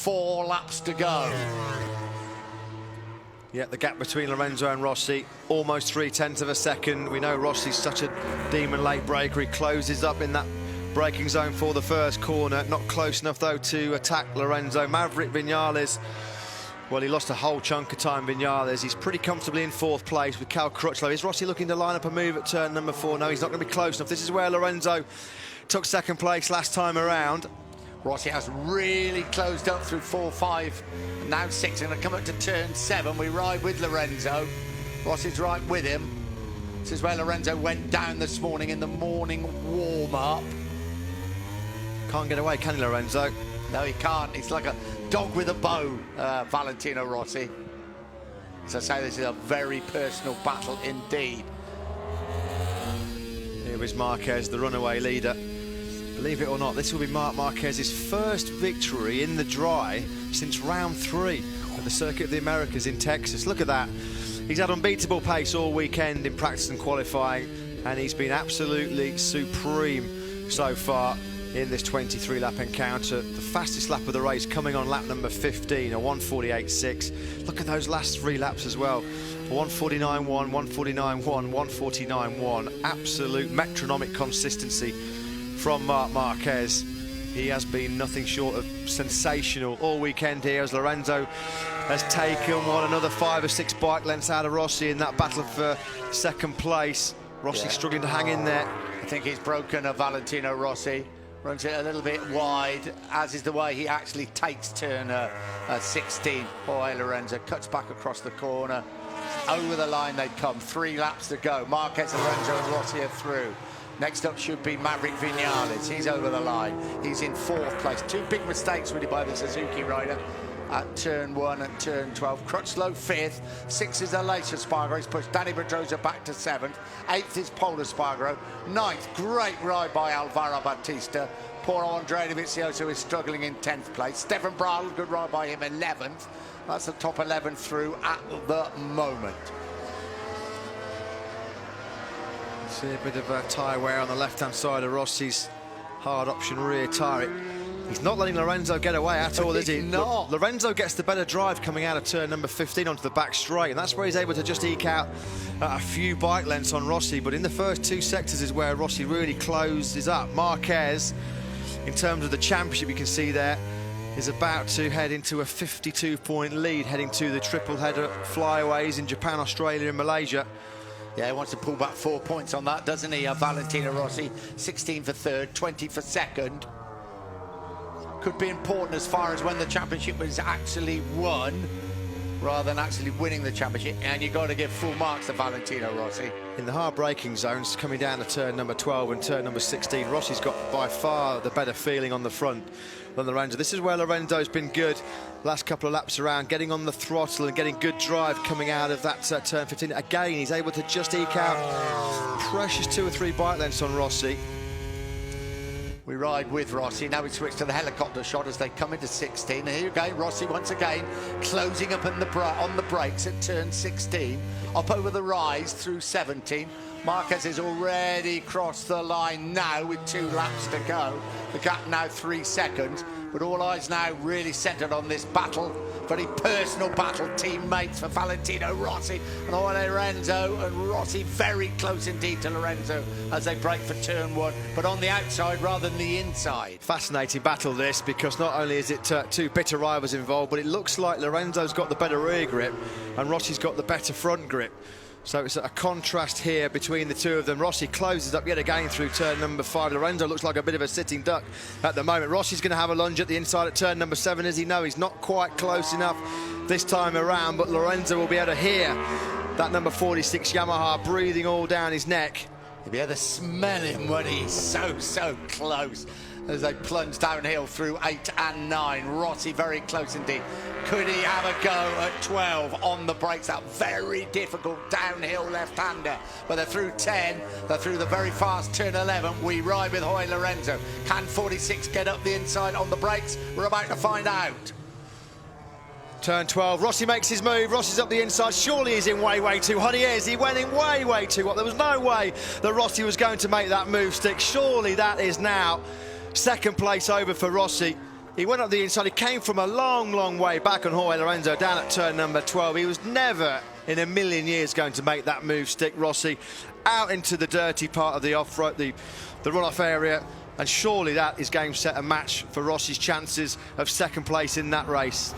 4 laps to go. Yeah, the gap between Lorenzo and Rossi, almost 0.3 of a second. We know Rossi's such a demon late breaker. He closes up in that braking zone for the first corner. Not close enough, though, to attack Lorenzo. Maverick Vinales, well, he lost a whole chunk of time, Vinales. He's pretty comfortably in 4th place with Cal Crutchlow. Is Rossi looking to line up a move at turn number 4? No, he's not going to be close enough. This is where Lorenzo took 2nd place last time around. Rossi has really closed up through 4, 5, and now 6. And come up to turn 7. We ride with Lorenzo. Rossi's right with him. This is where Lorenzo went down this morning in the morning warm-up. Can't get away, can he, Lorenzo? No, he can't. He's like a dog with a bone, Valentino Rossi. As I say, this is a very personal battle indeed. Here is Marquez, the runaway leader. Believe it or not, this will be Marc Marquez's first victory in the dry since round 3 at the Circuit of the Americas in Texas. Look at that. He's had unbeatable pace all weekend in practice and qualifying, and he's been absolutely supreme so far in this 23-lap encounter. The fastest lap of the race coming on lap number 15, a 1:48.6. Look at those last 3 laps as well. 1:49.1, 1:49.1, 1:49.1. Absolute metronomic consistency from Marc Marquez. He has been nothing short of sensational all weekend here, as Lorenzo has taken another 5 or 6 bike lengths out of Rossi in that battle for 2nd place. Rossi struggling to hang in there. I think he's broken a Valentino Rossi. Runs it a little bit wide, as is the way he actually takes turn 16. Boy, Lorenzo cuts back across the corner. Over the line they come. 3 laps to go. Marquez, Lorenzo and Rossi are through. Next up should be Maverick Vinales. He's over the line. He's in 4th place. 2 big mistakes really by the Suzuki rider at turn 1 and turn 12. Crutchlow 5th. 6 is Aleix Espargaro. He's pushed Danny Pedrosa back to 7th. 8th is Paul Espargaro. 9th, great ride by Alvaro Bautista. Poor Andrea Dovizioso is struggling in 10th place. Stefan Bradl, good ride by him, 11th. That's the top 11 through at the moment. See a bit of tyre wear on the left-hand side of Rossi's hard option rear tyre. He's not letting Lorenzo get away at all, is he? Not. Lorenzo gets the better drive coming out of turn number 15 onto the back straight, and that's where he's able to just eke out a few bike lengths on Rossi. But in the first 2 sectors is where Rossi really closes up. Marquez, in terms of the championship, you can see there, is about to head into a 52-point lead, heading to the triple header flyaways in Japan, Australia and Malaysia. Yeah, he wants to pull back 4 points on that, doesn't he? Valentino Rossi, 16 for 3rd, 20 for 2nd. Could be important as far as when the championship was actually won, rather than actually winning the championship. And you've got to give full marks to Valentino Rossi. In the hard braking zones, coming down to turn number 12 and turn number 16, Rossi's got by far the better feeling on the front than Lorenzo. This is where Lorenzo's been good last couple of laps around, getting on the throttle and getting good drive coming out of that turn 15. Again, he's able to just eke out precious 2 or 3 bike lengths on Rossi. We ride with Rossi. Now we switch to the helicopter shot as they come into 16. And here again, Rossi once again closing up on the brakes at turn 16. Up over the rise through 17. Marquez has already crossed the line now with 2 laps to go. The gap now 3 seconds. But all eyes now really centred on this battle. Very personal battle, teammates for Valentino Rossi and Lorenzo, and Rossi very close indeed to Lorenzo as they break for turn 1, but on the outside rather than the inside. Fascinating battle this, because not only is it 2 bitter rivals involved, but it looks like Lorenzo's got the better rear grip and Rossi's got the better front grip. So it's a contrast here between the 2 of them. Rossi closes up yet again through turn number 5. Lorenzo looks like a bit of a sitting duck at the moment. Rossi's going to have a lunge at the inside at turn number 7, as he knows he's not quite close enough this time around, but Lorenzo will be able to hear that number 46 Yamaha breathing all down his neck. You'll be able to smell him when he's so close as they plunge downhill through 8 and 9. Rossi very close indeed. Could he have a go at 12 on the brakes? That very difficult downhill left-hander. But they're through 10. They're through the very fast turn 11. We ride with Jorge Lorenzo. Can 46 get up the inside on the brakes? We're about to find out. Turn 12, Rossi makes his move, Rossi's up the inside, surely he's in way too hot. He is, he went in way too hot. There was no way that Rossi was going to make that move stick. Surely that is now 2nd place over for Rossi. He went up the inside. He came from a long way back on Jorge Lorenzo down at turn number 12. He was never in a million years going to make that move stick. Rossi out into the dirty part of the off-road, the run-off area, and surely that is game, set, and match for Rossi's chances of second place in that race.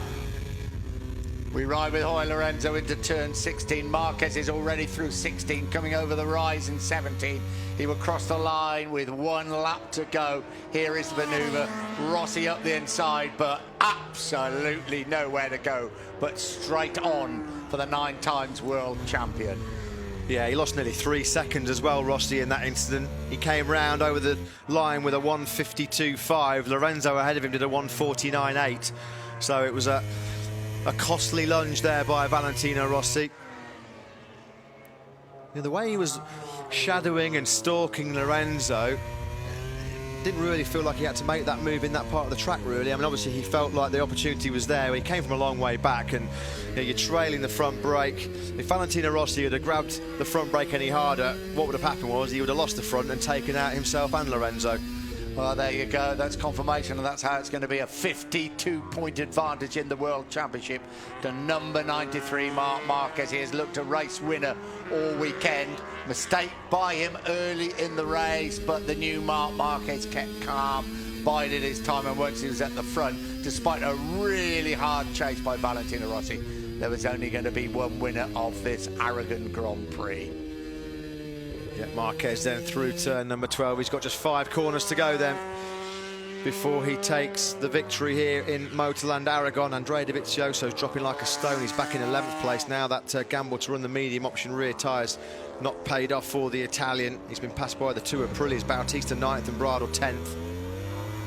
We ride with Jorge Lorenzo into turn 16. Marquez is already through 16, coming over the rise in 17. He will cross the line with 1 lap to go. Here is the manoeuvre. Rossi up the inside, but absolutely nowhere to go, but straight on for the 9 times world champion. Yeah, he lost nearly 3 seconds as well, Rossi, in that incident. He came round over the line with a 1:52.5. Lorenzo ahead of him did a 1:49.8. So it was a costly lunge there by Valentino Rossi. You know, the way he was shadowing and stalking Lorenzo, didn't really feel like he had to make that move in that part of the track, really. I mean, obviously he felt like the opportunity was there. He came from a long way back, and you know, you're trailing the front brake. If Valentino Rossi had grabbed the front brake any harder, what would have happened was he would have lost the front and taken out himself and Lorenzo. Well, there you go. That's confirmation, and that's how it's going to be a 52-point advantage in the World Championship to number 93, Marc Marquez. He has looked a race winner all weekend. Mistake by him early in the race, but the new Marc Marquez kept calm, bided his time, and once he was at the front, despite a really hard chase by Valentino Rossi, there was only going to be one winner of this Aragon Grand Prix. Yeah, Marquez then through turn number 12. He's got just 5 corners to go then before he takes the victory here in Motorland Aragon. Andrea Dovizioso's dropping like a stone. He's back in 11th place now. That gamble to run the medium option rear tyres not paid off for the Italian. He's been passed by the 2 Aprilis, Bautista 9th and Bradle 10th.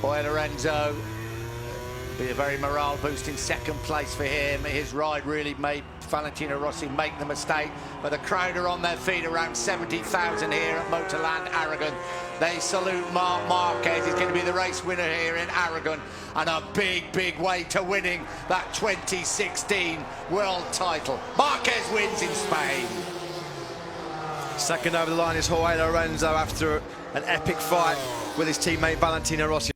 Jorge Lorenzo, be a very morale boosting second place for him. His ride really made Valentino Rossi make the mistake, but the crowd are on their feet, around 70,000 here at Motorland Aragon. They salute Marc Marquez. He's going to be the race winner here in Aragon, and a big way to winning that 2016 world title. Marquez wins in Spain. Second over the line is Jorge Lorenzo after an epic fight with his teammate Valentino Rossi.